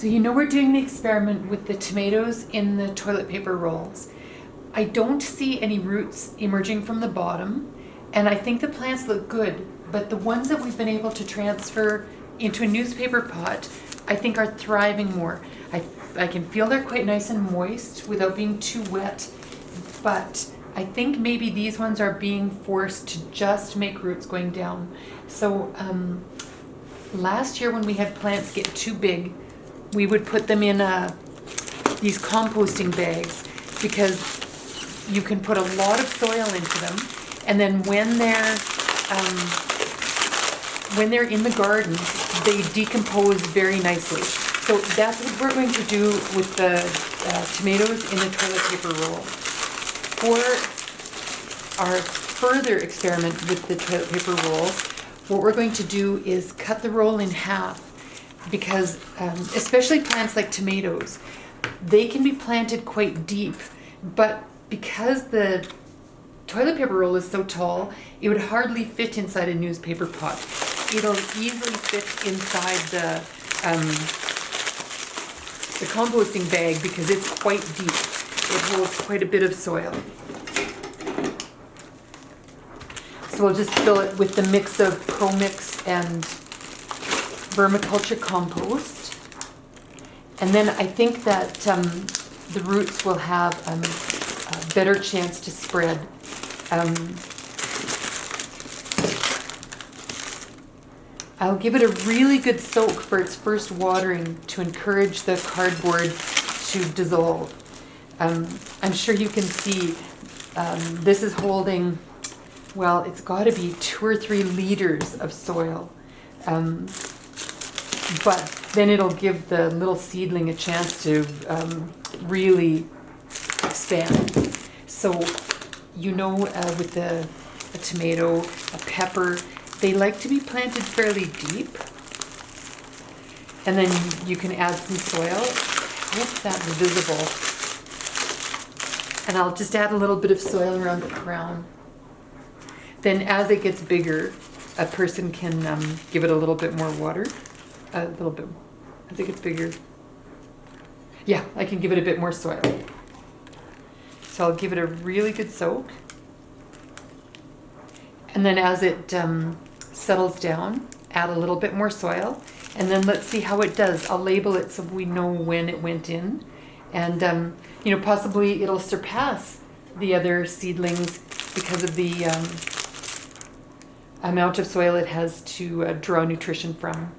So you know we're doing the experiment with the tomatoes in the toilet paper rolls. I don't see any roots emerging from the bottom, and I think the plants look good, but the ones that we've been able to transfer into a newspaper pot, I think are thriving more. I can feel they're quite nice and moist without being too wet, but I think maybe these ones are being forced to just make roots going down. So last year when we had plants get too big, we would put them in these composting bags because you can put a lot of soil into them, and then when they're in the garden, they decompose very nicely. So that's what we're going to do with the tomatoes in the toilet paper roll. For our further experiment with the toilet paper roll, what we're going to do is cut the roll in half, because especially plants like tomatoes, they can be planted quite deep, but because the toilet paper roll is so tall, it would hardly fit inside a newspaper pot. It'll easily fit inside the composting bag because it's quite deep. It holds quite a bit of soil. So we'll just fill it with the mix of ProMix and vermiculture compost. And then I think that the roots will have a better chance to spread. I'll give it a really good soak for its first watering to encourage the cardboard to dissolve. I'm sure you can see this is holding, well, it's got to be 2 or 3 liters of soil. But then it'll give the little seedling a chance to really expand. So, you know, with a tomato, a pepper, they like to be planted fairly deep. And then you can add some soil. I hope that's visible. And I'll just add a little bit of soil around the crown. Then as it gets bigger, a person can give it a little bit more water. A little bit, as it gets bigger. Yeah, I can give it a bit more soil. So I'll give it a really good soak. And then as it settles down, add a little bit more soil. And then let's see how it does. I'll label it so we know when it went in. And, you know, possibly it'll surpass the other seedlings because of the amount of soil it has to draw nutrition from.